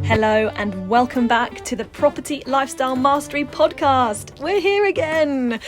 Hello and welcome back to the Property Lifestyle Mastery podcast. We're here again.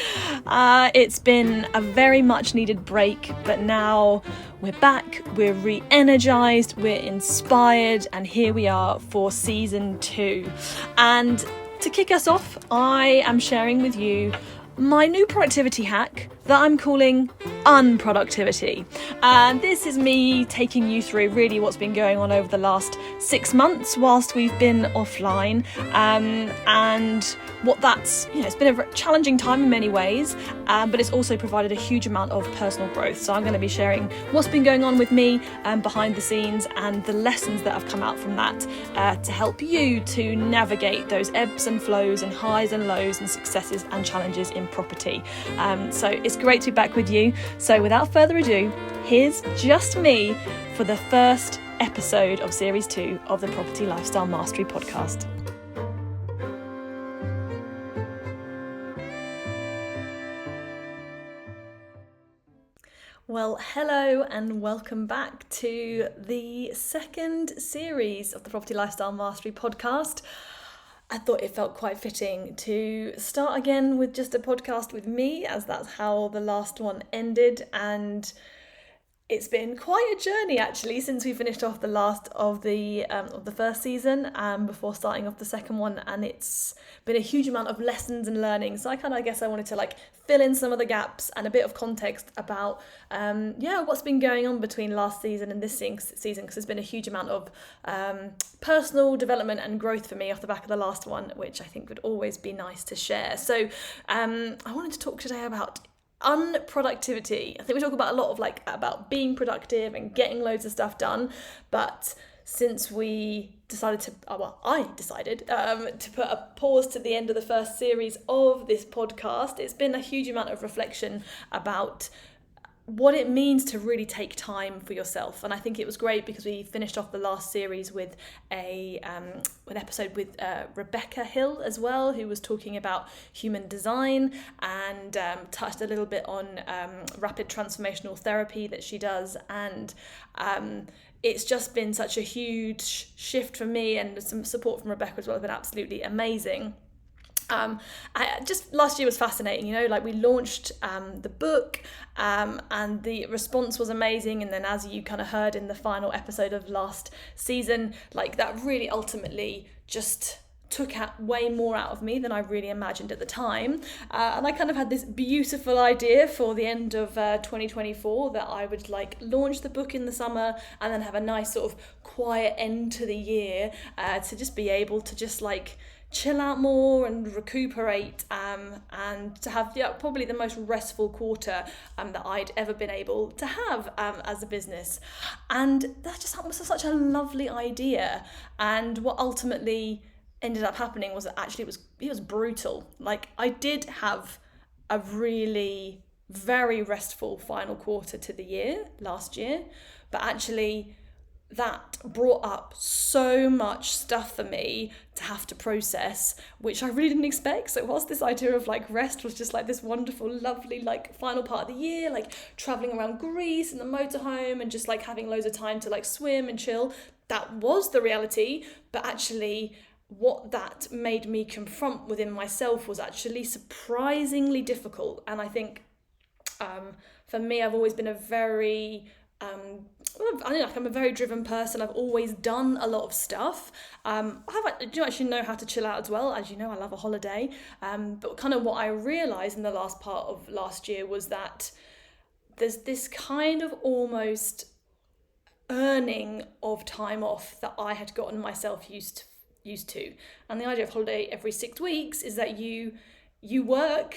It's been a very much needed break, but now we're back, we're re-energized, we're inspired, and here we are for season 2. And to kick us off, I am sharing with you my new productivity hack that I'm calling Unproductivity. And this is me taking you through really what's been going on over the last 6 months whilst we've been offline, and what that's, it's been a challenging time in many ways, but it's also provided a huge amount of personal growth. So I'm going to be sharing what's been going on with me behind the scenes and the lessons that have come out from that to help you to navigate those ebbs and flows and highs and lows and successes and challenges in property. So it's great to be back with you. So without further ado, here's just me for the first episode of series 2 of the Property Lifestyle Mastery podcast. Well, hello and welcome back to the second series of the Property Lifestyle Mastery podcast. I thought it felt quite fitting to start again with just a podcast with me, as that's how the last one ended, and it's been quite a journey actually since we finished off the last of the first season before starting off the second one, and it's been a huge amount of lessons and learning. So I guess I wanted to fill in some of the gaps and a bit of context about what's been going on between last season and this season, because there's been a huge amount of personal development and growth for me off the back of the last one, which I think would always be nice to share. So I wanted to talk today about unproductivity. I think we talk about a lot of about being productive and getting loads of stuff done, but since we decided to, I decided to put a pause to the end of the first series of this podcast, it's been a huge amount of reflection about what it means to really take time for yourself. And I think it was great because we finished off the last series with an episode with Rebecca Hill as well, who was talking about human design and touched a little bit on rapid transformational therapy that she does. And it's just been such a huge shift for me, and some support from Rebecca as well has been absolutely amazing. Just last year was fascinating, we launched the book and the response was amazing. And then, as you kind of heard in the final episode of last season, that really ultimately just took out way more out of me than I really imagined at the time. And I kind of had this beautiful idea for the end of 2024 that I would launch the book in the summer and then have a nice sort of quiet end to the year to just be able to just chill out more and recuperate, and to have probably the most restful quarter that I'd ever been able to have as a business. And that just was such a lovely idea. And what ultimately ended up happening was that actually it was brutal. I did have a really very restful final quarter to the year last year, but actually that brought up so much stuff for me to have to process, which I really didn't expect. So whilst this idea of rest was just this wonderful, lovely final part of the year, traveling around Greece in the motorhome and just having loads of time to swim and chill, that was the reality. But actually what that made me confront within myself was actually surprisingly difficult. And I think for me, I've always been a very I'm a very driven person. I've always done a lot of stuff. I do actually know how to chill out as well. As you know, I love a holiday. But kind of what I realised in the last part of last year was that there's this kind of almost earning of time off that I had gotten myself used to. And the idea of holiday every 6 weeks is that you work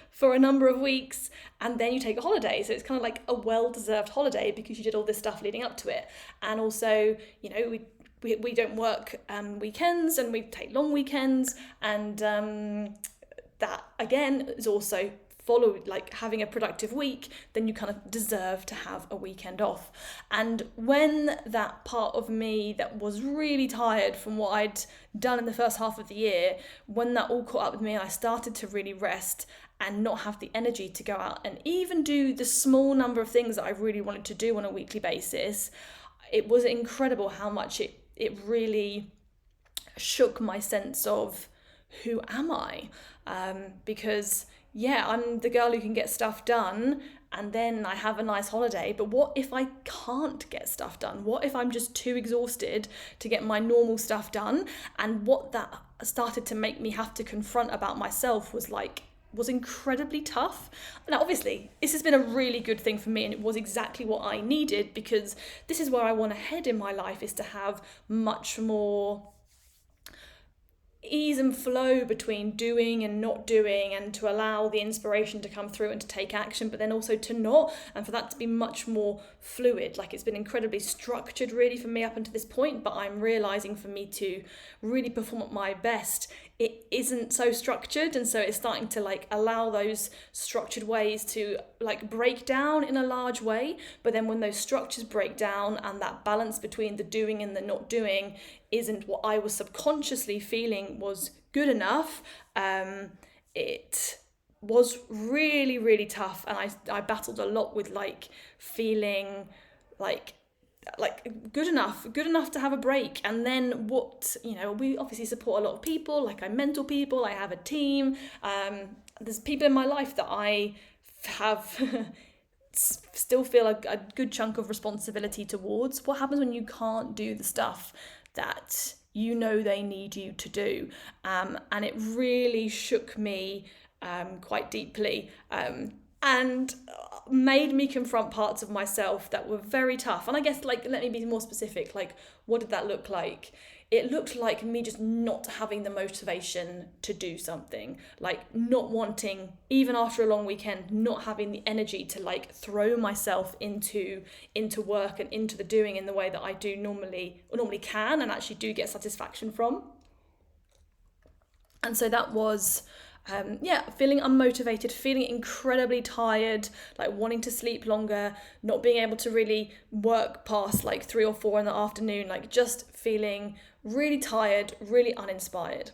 for a number of weeks and then you take a holiday. So it's kind of a well-deserved holiday because you did all this stuff leading up to it. And also, we don't work weekends, and we take long weekends. And that, again, is also followed, having a productive week, then you kind of deserve to have a weekend off. And when that part of me that was really tired from what I'd done in the first half of the year, when that all caught up with me and I started to really rest and not have the energy to go out and even do the small number of things that I really wanted to do on a weekly basis, it was incredible how much it it really shook my sense of who am I? Because yeah, I'm the girl who can get stuff done and then I have a nice holiday. But what if I can't get stuff done? What if I'm just too exhausted to get my normal stuff done? And what that started to make me have to confront about myself was incredibly tough. Now, obviously, this has been a really good thing for me, and it was exactly what I needed, because this is where I want to head in my life, is to have much more ease and flow between doing and not doing, and to allow the inspiration to come through and to take action, but then also to not, and for that to be much more fluid. Like, it's been incredibly structured really for me up until this point, but I'm realizing for me to really perform at my best, it isn't so structured, and so it's starting to like allow those structured ways to like break down in a large way. But then when those structures break down and that balance between the doing and the not doing isn't what I was subconsciously feeling was good enough, it was really, really tough. And I battled a lot with like feeling like good enough to have a break. And then what, we obviously support a lot of people, like I mentor people, I have a team, there's people in my life that I have still feel a good chunk of responsibility towards. What happens when you can't do the stuff that they need you to do? And it really shook me quite deeply, and made me confront parts of myself that were very tough. And I guess, like, let me be more specific, like, what did that look like? It looked like me just not having the motivation to do something, like not wanting, even after a long weekend, not having the energy to like throw myself into work and into the doing in the way that I do normally can and actually do get satisfaction from. And so that was feeling unmotivated, feeling incredibly tired, like wanting to sleep longer, not being able to really work past like 3 or 4 in the afternoon, like just feeling really tired, really uninspired.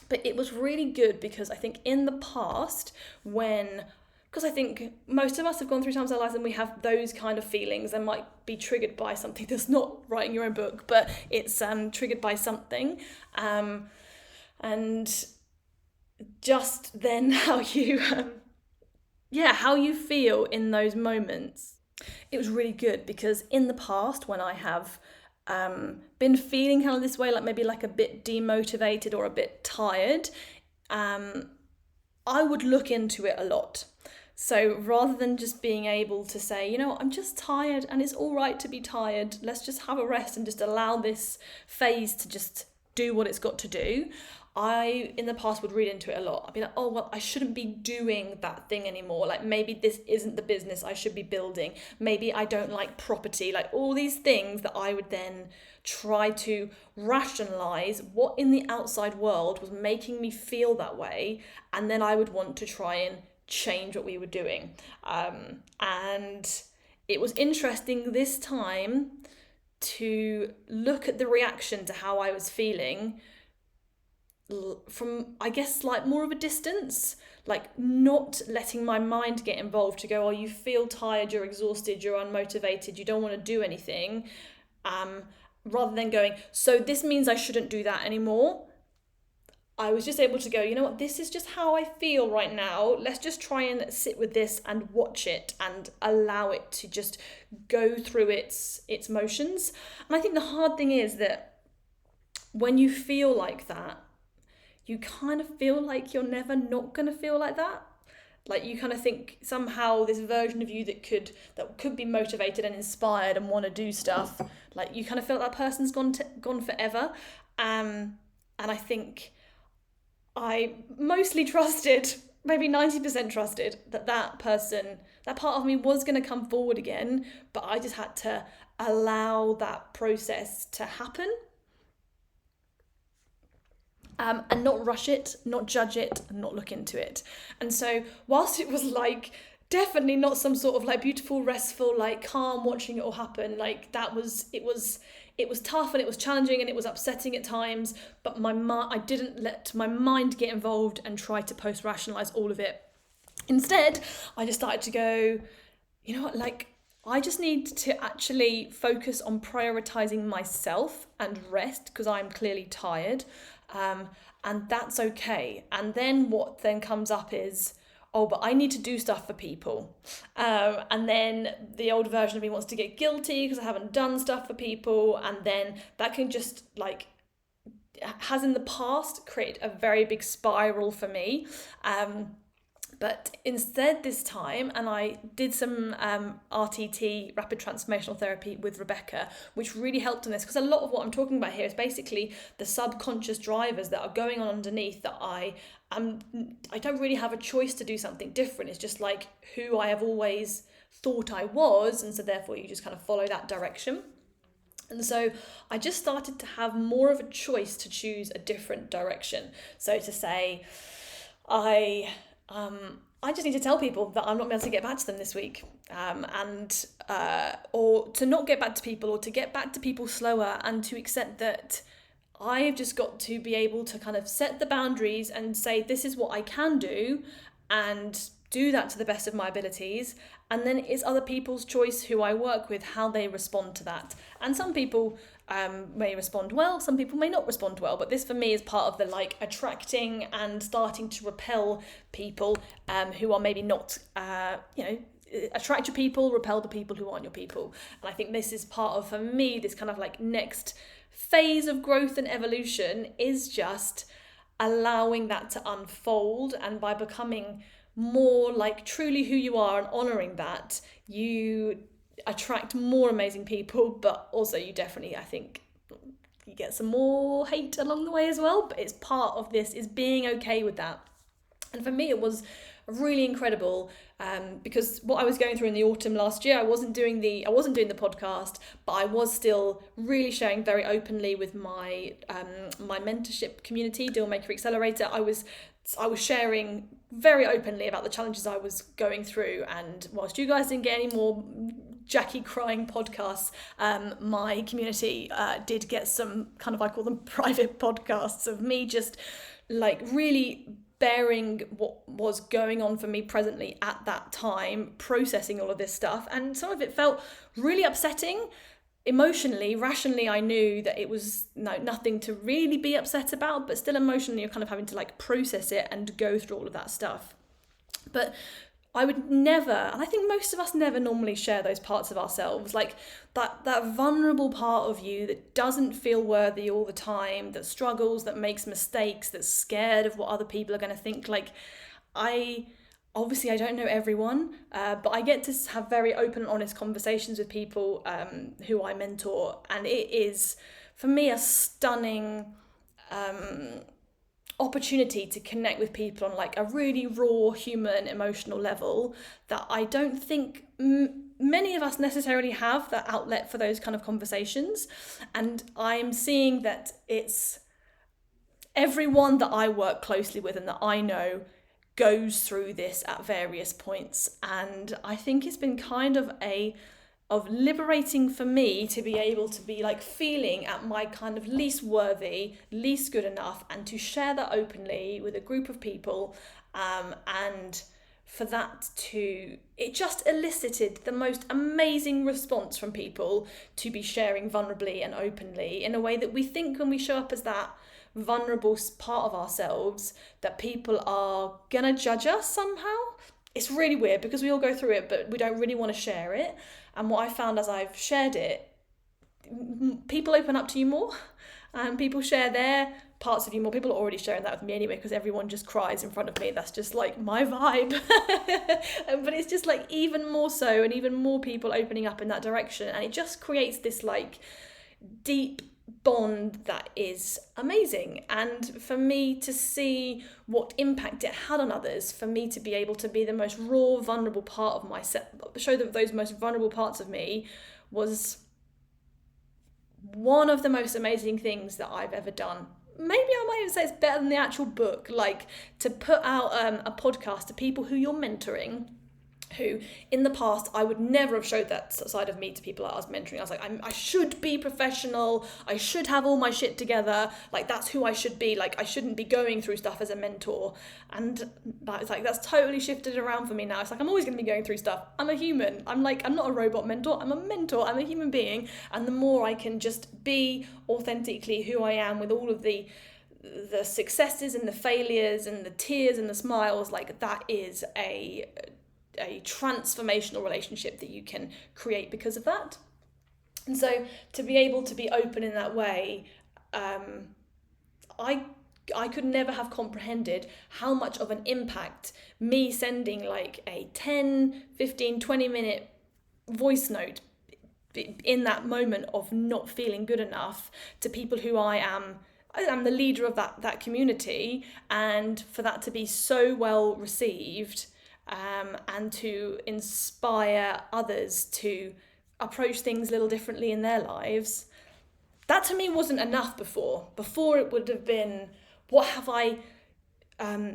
But it was really good, because I think in the past, because I think most of us have gone through times in our lives and we have those kind of feelings that might be triggered by something that's not writing your own book, but it's triggered by something. And just then how you feel in those moments. It was really good, because in the past, when I have been feeling kind of this way, like maybe like a bit demotivated or a bit tired, I would look into it a lot. So rather than just being able to say, I'm just tired and it's all right to be tired, let's just have a rest and just allow this phase to just do what it's got to do, I, in the past, would read into it a lot. I'd be like, oh, well, I shouldn't be doing that thing anymore. Like, maybe this isn't the business I should be building. Maybe I don't like property. Like, all these things that I would then try to rationalize what in the outside world was making me feel that way. And then I would want to try and change what we were doing. And it was interesting this time to look at the reaction to how I was feeling from, I guess, like more of a distance, like not letting my mind get involved to go, oh, you feel tired, you're exhausted, you're unmotivated, you don't want to do anything, rather than going, so this means I shouldn't do that anymore. I was just able to go, you know what, this is just how I feel right now. Let's just try and sit with this and watch it and allow it to just go through its motions. And I think the hard thing is that when you feel like that, you kind of feel like you're never not going to feel like that. Like, you kind of think somehow this version of you that could be motivated and inspired and want to do stuff, like you kind of feel like that person's gone forever. And I think I mostly trusted, maybe 90% trusted, that person, that part of me was going to come forward again, but I just had to allow that process to happen. And not rush it, not judge it, and not look into it. And so whilst it was like definitely not some sort of like beautiful, restful, like calm watching it all happen, like it was tough and it was challenging and it was upsetting at times, but I didn't let my mind get involved and try to post-rationalize all of it. Instead, I just started to go, you know what, like, I just need to actually focus on prioritizing myself and rest because I'm clearly tired. Um, and that's okay. And then what then comes up is, oh, but I need to do stuff for people. And then the old version of me wants to get guilty because I haven't done stuff for people. And then that can just has in the past created a very big spiral for me. But instead this time, and I did some RTT, rapid transformational therapy with Rebecca, which really helped on this, because a lot of what I'm talking about here is basically the subconscious drivers that are going on underneath that I don't really have a choice to do something different. It's just like who I have always thought I was, and so therefore you just kind of follow that direction. And so I just started to have more of a choice to choose a different direction. So to say, I just need to tell people that I'm not able to get back to them this week, or to not get back to people, or to get back to people slower, and to accept that I've just got to be able to kind of set the boundaries and say, this is what I can do, and do that to the best of my abilities. And then it's other people's choice who I work with, how they respond to that. And some people may respond well, some people may not respond well, but this for me is part of the attracting and starting to repel people who are maybe not, attract your people, repel the people who aren't your people. And I think this is part of, for me, this kind of next phase of growth and evolution is just allowing that to unfold. And by becoming more truly who you are and honouring that, you attract more amazing people, but also you definitely, I think, you get some more hate along the way as well. But it's part of this, is being okay with that. And for me, it was really incredible because what I was going through in the autumn last year, I wasn't doing the podcast, but I was still really sharing very openly with my my mentorship community, Dealmaker Accelerator. I was sharing very openly about the challenges I was going through, and whilst you guys didn't get any more Jackie crying podcasts, my community did get some kind of, I call them private podcasts of me just really bearing what was going on for me presently at that time, processing all of this stuff. And some of it felt really upsetting. Emotionally, rationally, I knew that it was nothing to really be upset about, but still emotionally, you're kind of having to process it and go through all of that stuff. But I would never, and I think most of us never normally share those parts of ourselves, that vulnerable part of you that doesn't feel worthy all the time, that struggles, that makes mistakes, that's scared of what other people are going to think. Obviously, I don't know everyone, but I get to have very open and honest conversations with people who I mentor, and it is, for me, a stunning opportunity to connect with people on a really raw human emotional level that I don't think many of us necessarily have that outlet for those kind of conversations. And I'm seeing that it's everyone that I work closely with and that I know goes through this at various points. And I think it's been kind of liberating for me to be able to be feeling at my kind of least worthy, least good enough, and to share that openly with a group of people. And for that it just elicited the most amazing response from people to be sharing vulnerably and openly in a way that we think when we show up as that vulnerable part of ourselves that people are gonna judge us somehow. It's really weird because we all go through it, but we don't really want to share it. And what I found as I've shared it, people open up to you more, and people share their parts of you more. People are already sharing that with me anyway, because everyone just cries in front of me. That's just my vibe. But it's just even more so, and even more people opening up in that direction. And it just creates this deep bond that is amazing. And for me to see what impact it had on others, for me to be able to be the most raw, vulnerable part of myself, show that those most vulnerable parts of me, was one of the most amazing things that I've ever done. Maybe I might even say it's better than the actual book, to put out a podcast to people who you're mentoring, who in the past I would never have showed that side of me to people that I was mentoring. I was like, I should be professional, I should have all my shit together, like that's who I should be, like I shouldn't be going through stuff as a mentor. And it's like, that's totally shifted around for me now. It's like, I'm always going to be going through stuff. I'm a human. I'm not a robot mentor, I'm a mentor, I'm a human being. And the more I can just be authentically who I am with all of the successes and the failures and the tears and the smiles, like that is a transformational relationship that you can create because of that. And so to be able to be open in that way, I could never have comprehended how much of an impact me sending like a 10, 15, 20 minute voice note in that moment of not feeling good enough to people who I am the leader of that community, and for that to be so well received, and to inspire others to approach things a little differently in their lives. That to me wasn't enough before. Before it would have been, what have I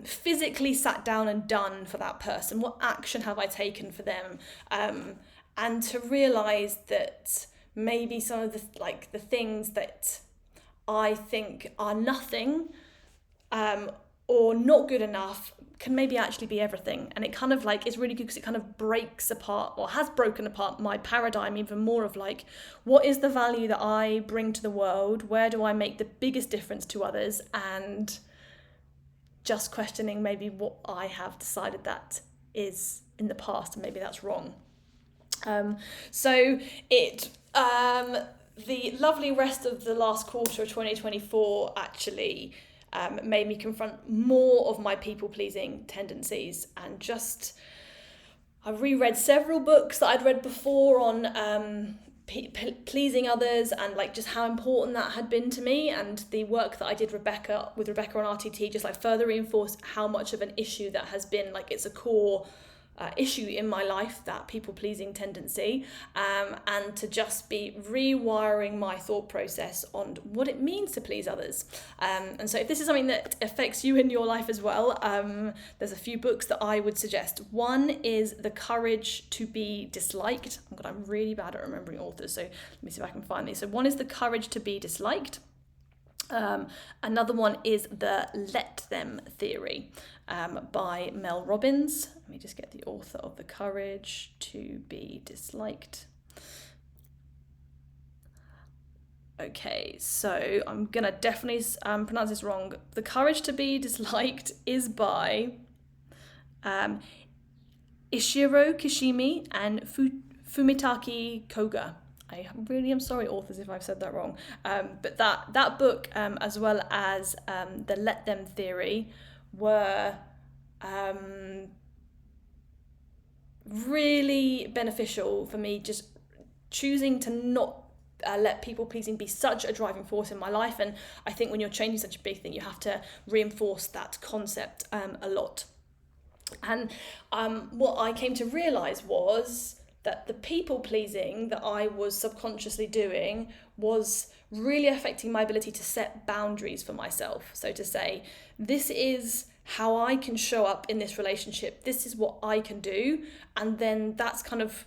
physically sat down and done for that person? What action have I taken for them? And to realise that maybe some of the things that I think are nothing or not good enough can maybe actually be everything. And it kind of like is really good because it kind of breaks apart, or has broken apart, my paradigm even more of like, what is the value that I bring to the world? Where do I make the biggest difference to others? And just questioning maybe what I have decided that is in the past, and maybe that's wrong. The lovely rest of the last quarter of 2024 actually made me confront more of my people-pleasing tendencies, and I reread several books that I'd read before on pleasing others, and like just how important that had been to me, and the work that I did with Rebecca on RTT just like further reinforced how much of an issue that has been. Like it's a core issue in my life, that people-pleasing tendency, and to just be rewiring my thought process on what it means to please others. And so if this is something that affects you in your life as well, there's a few books that I would suggest. One is The Courage to Be Disliked. I'm really bad at remembering authors, so let me see if I can find these. So one is The Courage to Be Disliked. Another one is The Let Them Theory by Mel Robbins. Let me just get the author of The Courage to Be Disliked. Okay, so I'm going to definitely pronounce this wrong. The Courage to Be Disliked is by Ishiro Kishimi and Fumitaki Koga. I really am sorry, authors, if I've said that wrong. But that book, as well as The Let Them Theory, were really beneficial for me, just choosing to not let people pleasing be such a driving force in my life. And I think when you're changing such a big thing, you have to reinforce that concept a lot. And what I came to realise was that the people pleasing that I was subconsciously doing was really affecting my ability to set boundaries for myself. So to say, this is how I can show up in this relationship, this is what I can do, and then that's kind of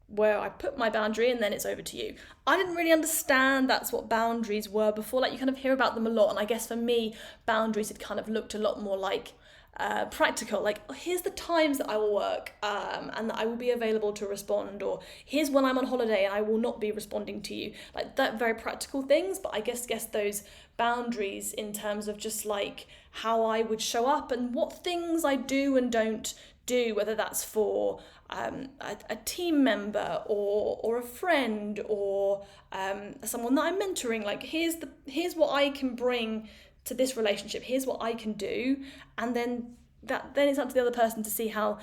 where I put my boundary, and then it's over to you. I didn't really understand that's what boundaries were before. Like, you kind of hear about them a lot, and I guess for me, boundaries had kind of looked a lot more like practical, like here's the times that I will work and that I will be available to respond, or here's when I'm on holiday and I will not be responding to you, like that, very practical things. But I guess those boundaries in terms of just like how I would show up and what things I do and don't do, whether that's for a team member or a friend or someone that I'm mentoring, like here's what I can bring to this relationship, here's what I can do, and then it's up to the other person to see how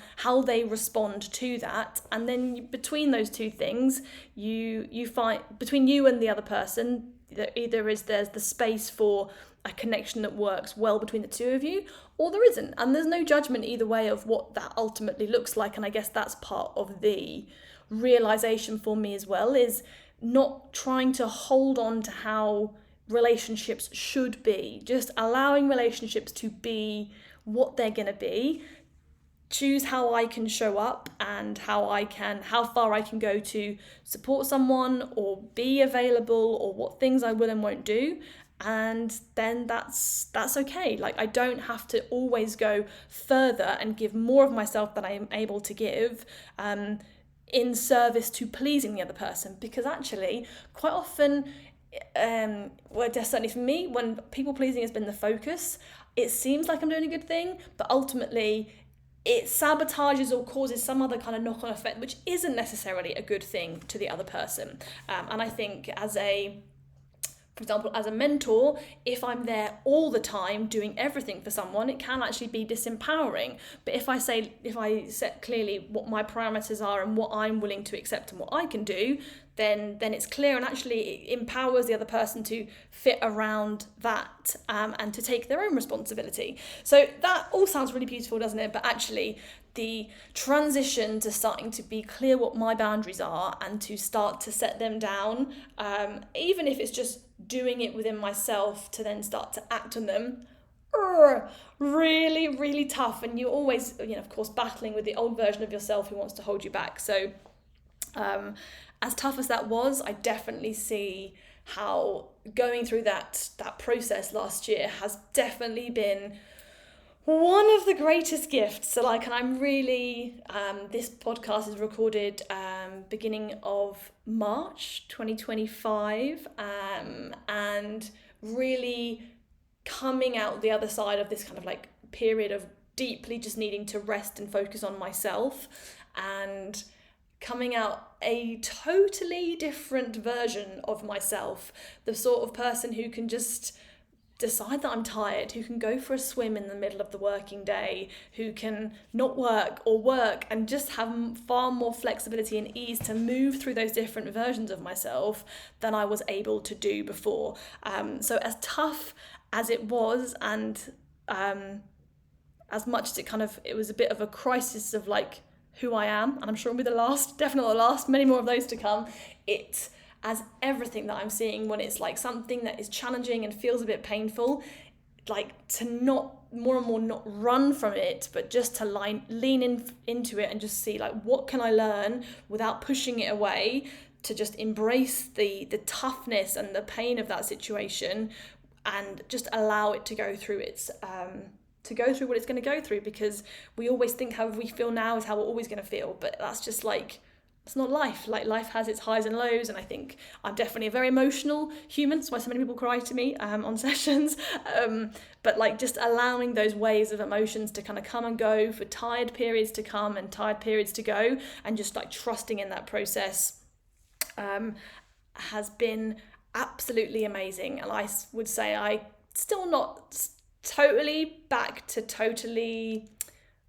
they respond to that. And then between those two things, you find, between you and the other person, there's the space for a connection that works well between the two of you, or there isn't, and there's no judgment either way of what that ultimately looks like. And I guess that's part of the realization for me as well, is not trying to hold on to how relationships should be, just allowing relationships to be what they're going to be, choose how I can show up and how far I can go to support someone or be available, or what things I will and won't do. And then that's okay. Like, I don't have to always go further and give more of myself than I'm able to give, in service to pleasing the other person, because actually quite often, well, certainly for me, when people pleasing has been the focus, it seems like I'm doing a good thing, but ultimately it sabotages or causes some other kind of knock-on effect, which isn't necessarily a good thing to the other person. And I think for example, as a mentor, if I'm there all the time doing everything for someone, it can actually be disempowering. But if I set clearly what my parameters are and what I'm willing to accept and what I can do, then it's clear, and actually it empowers the other person to fit around that, and to take their own responsibility. So that all sounds really beautiful, doesn't it? But actually, the transition to starting to be clear what my boundaries are and to start to set them down, even if it's just doing it within myself, to then start to act on them, really, really tough. And you're always, of course, battling with the old version of yourself who wants to hold you back. So as tough as that was, I definitely see how going through that process last year has definitely been one of the greatest gifts. So and I'm really, this podcast is recorded beginning of March 2025, and really coming out the other side of this kind of like period of deeply just needing to rest and focus on myself, and coming out a totally different version of myself, the sort of person who can just decide that I'm tired, who can go for a swim in the middle of the working day, who can not work or work, and just have far more flexibility and ease to move through those different versions of myself than I was able to do before. So as tough as it was, and as much as it was a bit of a crisis of like who I am, and I'm sure it'll be definitely the last, many more of those to come, as everything that I'm seeing, when it's like something that is challenging and feels a bit painful, like to not more and more not run from it, but just to lean into it and just see like, what can I learn without pushing it away, to just embrace the toughness and the pain of that situation, and just allow it to go through what it's going to go through, because we always think how we feel now is how we're always going to feel, but that's just like, it's not life. Like, life has its highs and lows, and I think I'm definitely a very emotional human. That's why so many people cry to me on sessions. But like, just allowing those waves of emotions to kind of come and go, for tired periods to come and tired periods to go, and just like trusting in that process, has been absolutely amazing. And I would say I still not totally back to totally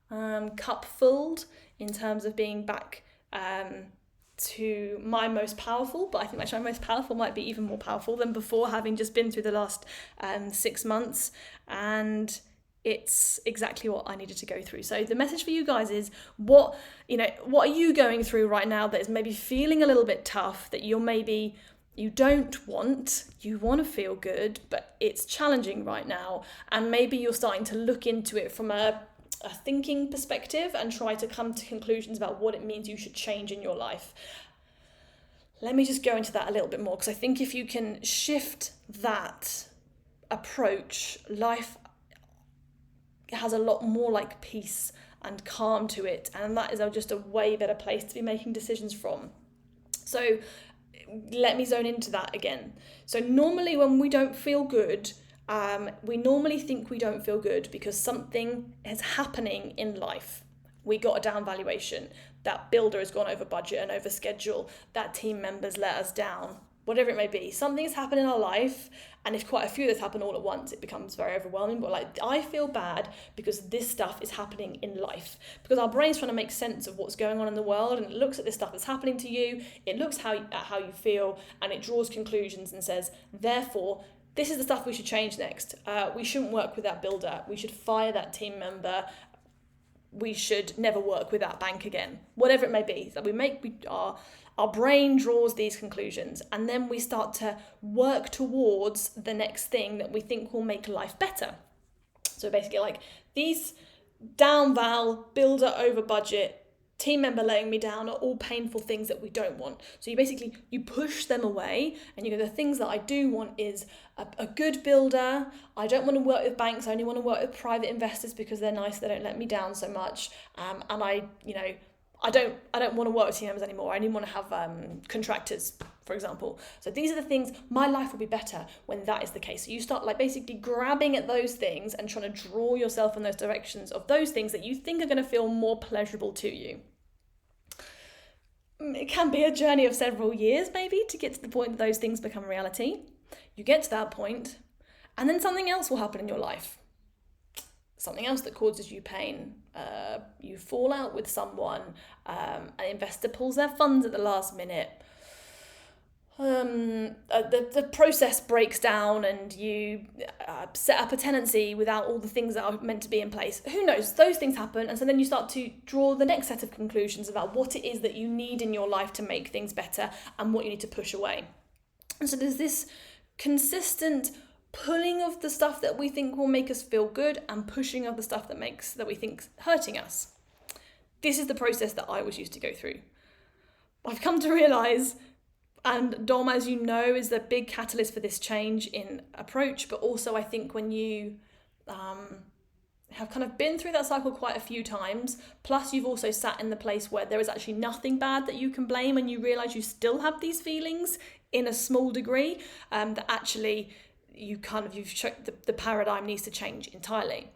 cup fulled in terms of being back to my most powerful, but I think actually my most powerful might be even more powerful than before, having just been through the last 6 months, and it's exactly what I needed to go through. So the message for you guys is, what are you going through right now that is maybe feeling a little bit tough, that you want to feel good, but it's challenging right now, and maybe you're starting to look into it from a thinking perspective and try to come to conclusions about what it means you should change in your life. Let me just go into that a little bit more, because I think if you can shift that approach, life has a lot more like peace and calm to it, and that is just a way better place to be making decisions from. So let me zone into that again. So normally when we don't feel good, we normally think we don't feel good because something is happening in life. We got a down valuation, that builder has gone over budget and over schedule, that team members let us down, whatever it may be. Something's happened in our life, and if quite a few that's happened all at once, it becomes very overwhelming. But like, I feel bad because this stuff is happening in life, because our brain's trying to make sense of what's going on in the world, and it looks at this stuff that's happening to you, it looks at how you feel, and it draws conclusions and says, therefore, this is the stuff we should change next. We shouldn't work with that builder. We should fire that team member. We should never work with that bank again. Whatever it may be. So our brain draws these conclusions, and then we start to work towards the next thing that we think will make life better. So basically, like, these down val, builder over budget, team member letting me down are all painful things that we don't want. So you push them away, and you go, the things that I do want is a good builder. I don't want to work with banks. I only want to work with private investors because they're nice. They don't let me down so much. And I don't want to work with team members anymore. I only want to have contractors, for example. So these are the things. My life will be better when that is the case. So you start basically grabbing at those things and trying to draw yourself in those directions of those things that you think are going to feel more pleasurable to you. It can be a journey of several years maybe to get to the point that those things become reality. You get to that point, and then something else will happen in your life. Something else that causes you pain. You fall out with someone, an investor pulls their funds at the last minute. The process breaks down and you set up a tenancy without all the things that are meant to be in place. Who knows? Those things happen, and so then you start to draw the next set of conclusions about what it is that you need in your life to make things better and what you need to push away. And so there's this consistent pulling of the stuff that we think will make us feel good and pushing of the stuff that we think's hurting us. This is the process that I was used to go through. I've come to realise, and Dom, as you know, is the big catalyst for this change in approach, but also I think when you have kind of been through that cycle quite a few times, plus you've also sat in the place where there is actually nothing bad that you can blame, and you realise you still have these feelings in a small degree, that actually the paradigm needs to change entirely.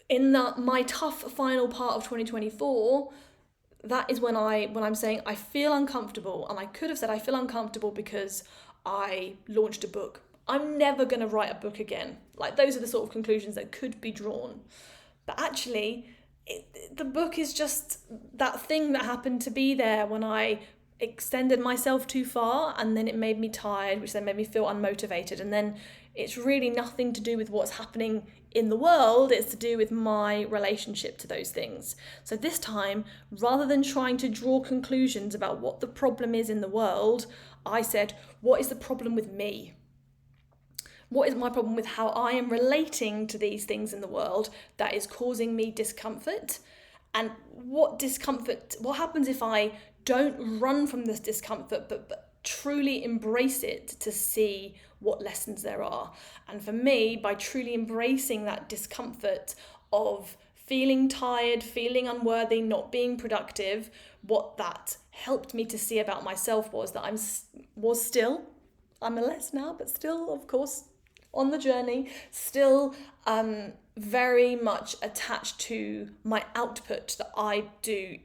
In my tough final part of 2024, that is when I'm saying I feel uncomfortable, and I could have said I feel uncomfortable because I launched a book. I'm never going to write a book again. Those are the sort of conclusions that could be drawn. But actually, the book is just that thing that happened to be there when I extended myself too far, and then it made me tired, which then made me feel unmotivated, and then it's really nothing to do with what's happening in the world, it's to do with my relationship to those things. So this time, rather than trying to draw conclusions about what the problem is in the world, I said, what is the problem with me? What is my problem with how I am relating to these things in the world that is causing me discomfort? And what happens if I don't run from this discomfort, but truly embrace it to see what lessons there are? And for me, by truly embracing that discomfort of feeling tired, feeling unworthy, not being productive, what that helped me to see about myself was that I'm less now, but still, of course, on the journey, still very much attached to my output that I do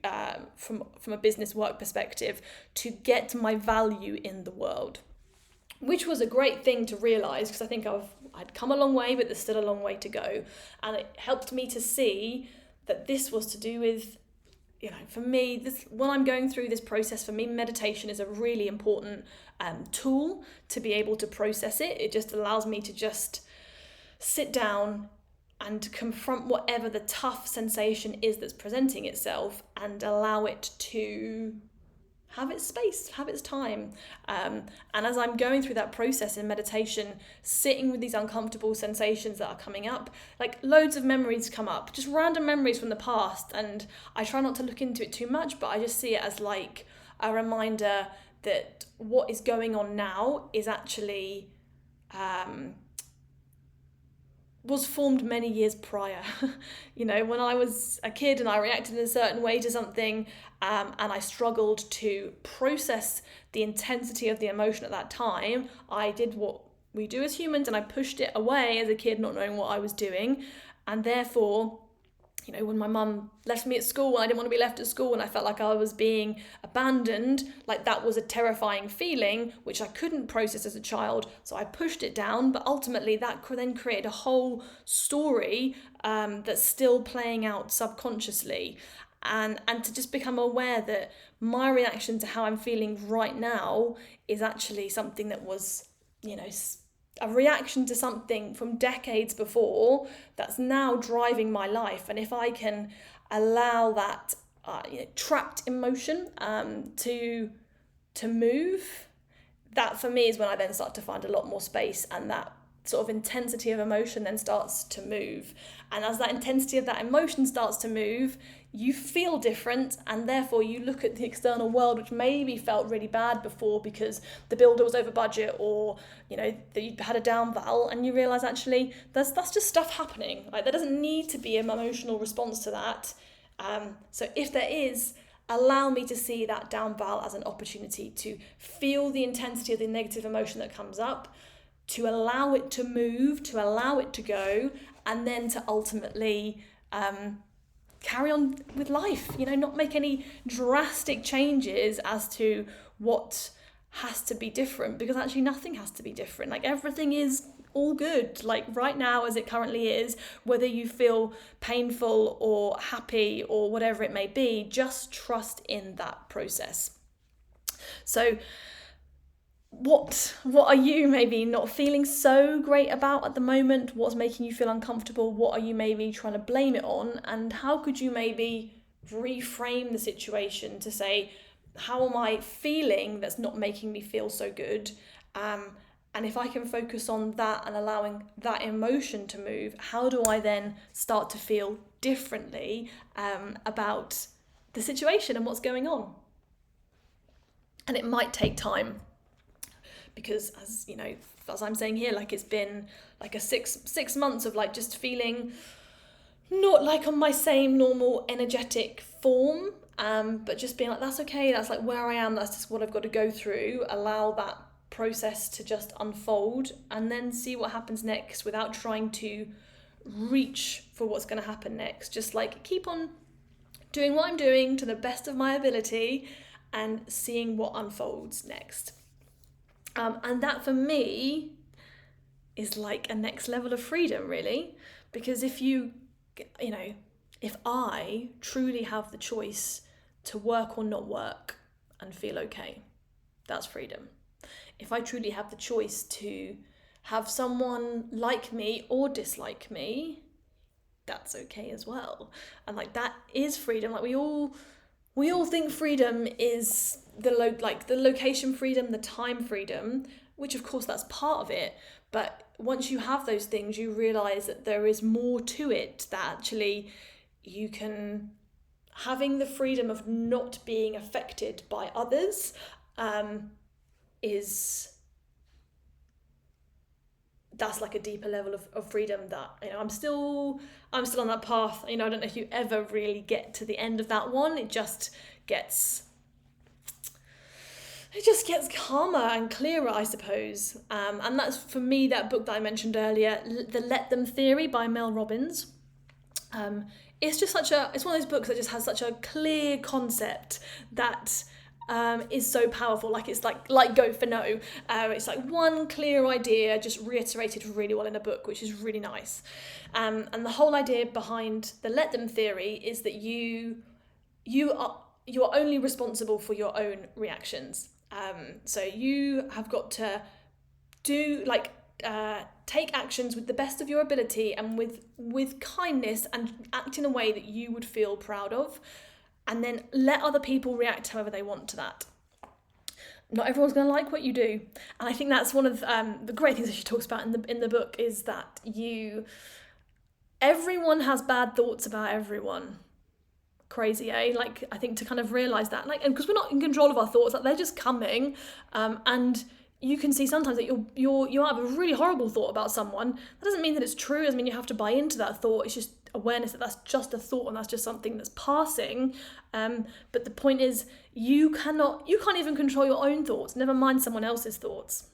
from a business work perspective to get my value in the world, which was a great thing to realise, because I think I'd come a long way, but there's still a long way to go. And it helped me to see that this was to do with, for me, when I'm going through this process, for me, meditation is a really important tool to be able to process it. It just allows me to just sit down and confront whatever the tough sensation is that's presenting itself, and allow it to have its space, have its time. And as I'm going through that process in meditation, sitting with these uncomfortable sensations that are coming up, loads of memories come up, just random memories from the past. And I try not to look into it too much, but I just see it as a reminder that what is going on now is actually was formed many years prior. When I was a kid and I reacted in a certain way to something, and I struggled to process the intensity of the emotion at that time, I did what we do as humans, and I pushed it away as a kid, not knowing what I was doing. And therefore, when my mum left me at school and I didn't want to be left at school and I felt like I was being abandoned, that was a terrifying feeling, which I couldn't process as a child. So I pushed it down, but ultimately that then created a whole story that's still playing out subconsciously. And to just become aware that my reaction to how I'm feeling right now is actually something that was, a reaction to something from decades before that's now driving my life. And if I can allow that trapped emotion to move, that for me is when I then start to find a lot more space, and that sort of intensity of emotion then starts to move. And as that intensity of that emotion starts to move, you feel different, and therefore you look at the external world, which maybe felt really bad before because the builder was over budget, or that you had a down val, and you realise actually that's just stuff happening. Like, there doesn't need to be an emotional response to that. So if there is, allow me to see that down val as an opportunity to feel the intensity of the negative emotion that comes up, to allow it to move, to allow it to go, and then to ultimately carry on with life, not make any drastic changes as to what has to be different, because actually nothing has to be different. Like, everything is all good, like right now as it currently is, whether you feel painful or happy or whatever it may be, just trust in that process. So what are you maybe not feeling so great about at the moment? What's making you feel uncomfortable? What are you maybe trying to blame it on? And how could you maybe reframe the situation to say, how am I feeling that's not making me feel so good? And if I can focus on that and allowing that emotion to move, how do I then start to feel differently about the situation and what's going on? And it might take time, because as I'm saying here, like, it's been like a six months of like just feeling not like on my same normal energetic form, but just being like, that's okay, that's like where I am, that's just what I've got to go through, allow that process to just unfold, and then see what happens next without trying to reach for what's going to happen next. Just like keep on doing what I'm doing to the best of my ability and seeing what unfolds next. And that for me is like a next level of freedom, really, because if I truly have the choice to work or not work and feel okay, that's freedom. If I truly have the choice to have someone like me or dislike me, that's okay as well. And like, that is freedom. Like, we all think freedom is the location freedom, the time freedom, which of course that's part of it. But once you have those things, you realise that there is more to it, that actually you can, having the freedom of not being affected by others, that's like a deeper level of freedom that, I'm still on that path. I don't know if you ever really get to the end of that one. It just gets calmer and clearer, I suppose. And that's, for me, that book that I mentioned earlier, The Let Them Theory by Mel Robbins. It's one of those books that just has such a clear concept that is so powerful. Like, it's like Go for No. It's like one clear idea just reiterated really well in a book, which is really nice. And the whole idea behind the Let Them Theory is that you are only responsible for your own reactions. So you have got to take actions with the best of your ability and with kindness, and act in a way that you would feel proud of, and then let other people react however they want to that. Not everyone's going to like what you do, and I think that's one of the great things that she talks about in the book, is that everyone has bad thoughts about everyone. Crazy, eh? Like, I think to kind of realise that, like, and because we're not in control of our thoughts, like, they're just coming, and you can see sometimes that you have a really horrible thought about someone. That doesn't mean that it's true. It doesn't mean you have to buy into that thought. It's just awareness that that's just a thought and that's just something that's passing. But the point is, you can't even control your own thoughts, never mind someone else's thoughts.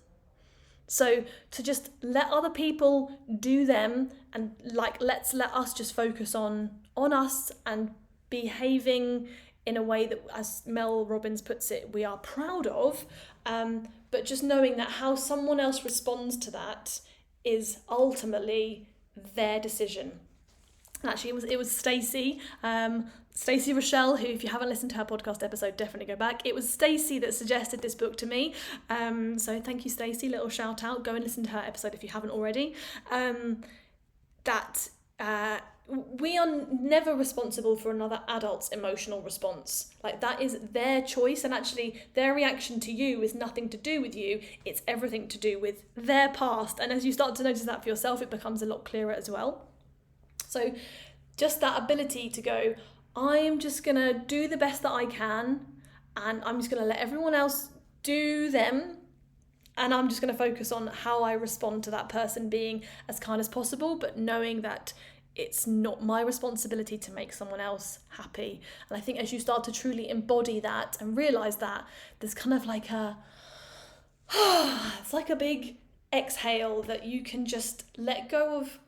So to just let other people do them, and like, let us just focus on us and behaving in a way that, as Mel Robbins puts it, we are proud of, but just knowing that how someone else responds to that is ultimately their decision. And actually, it was Stacey Rochelle, who, if you haven't listened to her podcast episode, definitely go back. It was Stacey that suggested this book to me. So thank you, Stacey. Little shout out. Go and listen to her episode if you haven't already. we are never responsible for another adult's emotional response. Like, that is their choice, and actually their reaction to you is nothing to do with you. It's everything to do with their past. And as you start to notice that for yourself, it becomes a lot clearer as well. So just that ability to go, I'm just going to do the best that I can, and I'm just going to let everyone else do them, and I'm just going to focus on how I respond to that person, being as kind as possible, but knowing that it's not my responsibility to make someone else happy. And I think as you start to truly embody that and realize that, there's kind of like it's like a big exhale that you can just let go of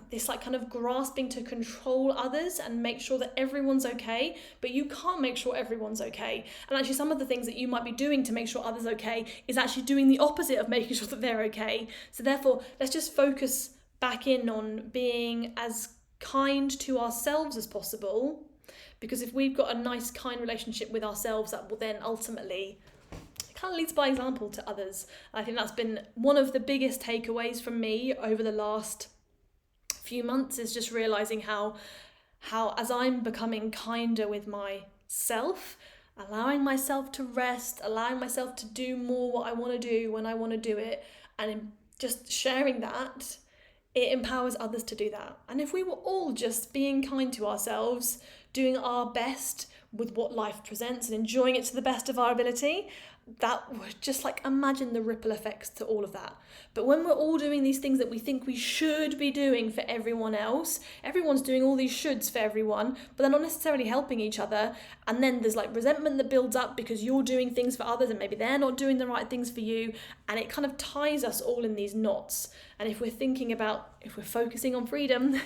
this like kind of grasping to control others and make sure that everyone's okay, but you can't make sure everyone's okay. And actually some of the things that you might be doing to make sure others are okay is actually doing the opposite of making sure that they're okay. So therefore, let's just focus back in on being as kind to ourselves as possible, because if we've got a nice, kind relationship with ourselves, that will then ultimately kind of leads by example to others. I think that's been one of the biggest takeaways from me over the last few months, is just realizing how as I'm becoming kinder with myself, allowing myself to rest, allowing myself to do more what I want to do when I want to do it, and just sharing that, it empowers others to do that. And if we were all just being kind to ourselves, doing our best with what life presents and enjoying it to the best of our ability, that would just like, imagine the ripple effects to all of that. But when we're all doing these things that we think we should be doing for everyone else, everyone's doing all these shoulds for everyone, but they're not necessarily helping each other. And then there's like resentment that builds up because you're doing things for others and maybe they're not doing the right things for you. And it kind of ties us all in these knots. And if we're focusing on freedom,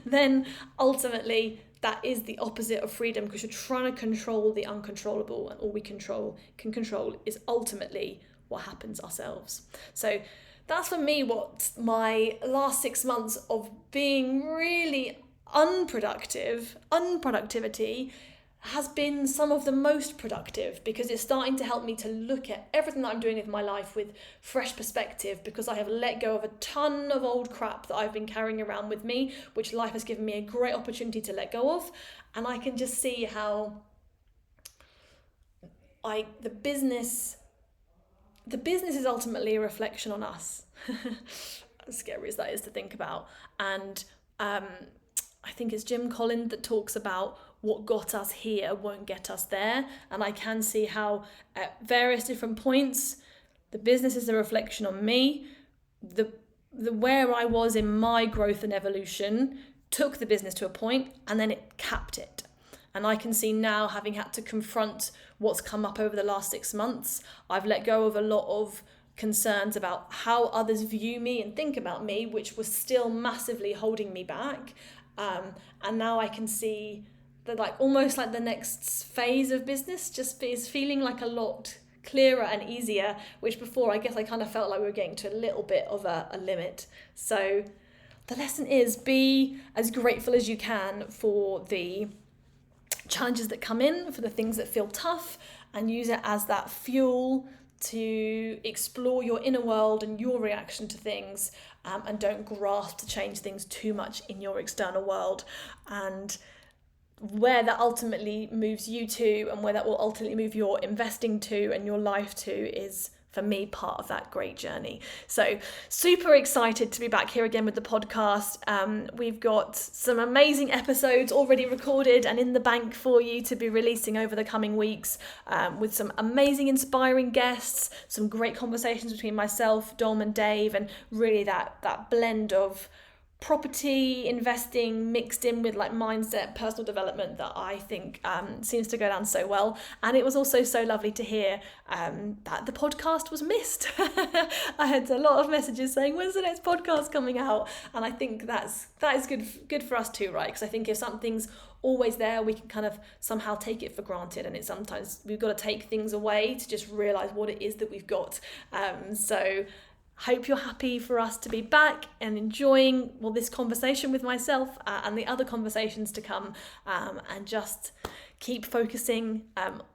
then ultimately that is the opposite of freedom, because you're trying to control the uncontrollable, and all we can control is ultimately what happens ourselves. So that's for me what my last 6 months of being really unproductivity has been some of the most productive, because it's starting to help me to look at everything that I'm doing with my life with fresh perspective, because I have let go of a ton of old crap that I've been carrying around with me, which life has given me a great opportunity to let go of. And I can just see how the business is ultimately a reflection on us. As scary as that is to think about. And I think it's Jim Collins that talks about what got us here won't get us there. And I can see how at various different points, the business is a reflection on me. The where I was in my growth and evolution took the business to a point, and then it capped it. And I can see now, having had to confront what's come up over the last 6 months, I've let go of a lot of concerns about how others view me and think about me, which was still massively holding me back. And now I can see that, like, almost like the next phase of business just is feeling like a lot clearer and easier, which before I guess I kind of felt like we were getting to a little bit of a limit. So the lesson is, be as grateful as you can for the challenges that come in, for the things that feel tough, and use it as that fuel to explore your inner world and your reaction to things, and don't grasp to change things too much in your external world. And where that ultimately moves you to, and where that will ultimately move your investing to and your life to, is for me part of that great journey. So super excited to be back here again with the podcast. We've got some amazing episodes already recorded and in the bank for you to be releasing over the coming weeks, with some amazing inspiring guests, some great conversations between myself, Dom and Dave, and really that blend of property investing mixed in with like mindset, personal development, that I think seems to go down so well. And it was also so lovely to hear that the podcast was missed. I had a lot of messages saying, when's the next podcast coming out? And I think that is good for us too, right? Because I think if something's always there, we can kind of somehow take it for granted, and it's sometimes we've got to take things away to just realize what it is that we've got. So hope you're happy for us to be back and enjoying this conversation with myself, and the other conversations to come, and just keep focusing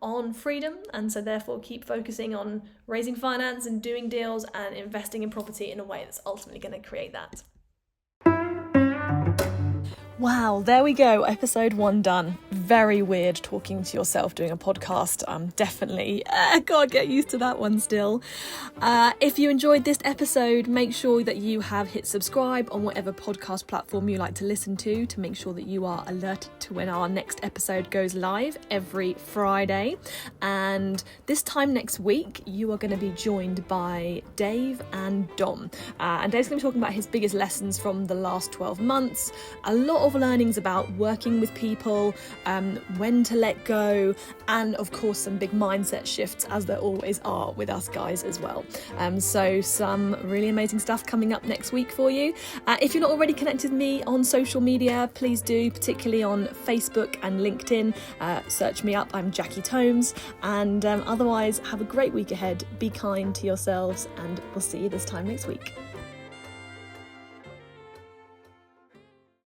on freedom, and so therefore keep focusing on raising finance and doing deals and investing in property in a way that's ultimately going to create that. Wow, there we go. Episode 1 done. Very weird talking to yourself doing a podcast. Definitely can't get used to that one still. If you enjoyed this episode, make sure that you have hit subscribe on whatever podcast platform you like to listen to make sure that you are alerted to when our next episode goes live every Friday. And this time next week, you are going to be joined by Dave and Dom. And Dave's going to be talking about his biggest lessons from the last 12 months. A lot of learnings about working with people, when to let go, and of course some big mindset shifts, as there always are with us guys as well. So some really amazing stuff coming up next week for you. If you're not already connected with me on social media, please do, particularly on Facebook and LinkedIn. Search me up, I'm Jackie Tomes, and otherwise have a great week ahead. Be kind to yourselves, and we'll see you this time next week.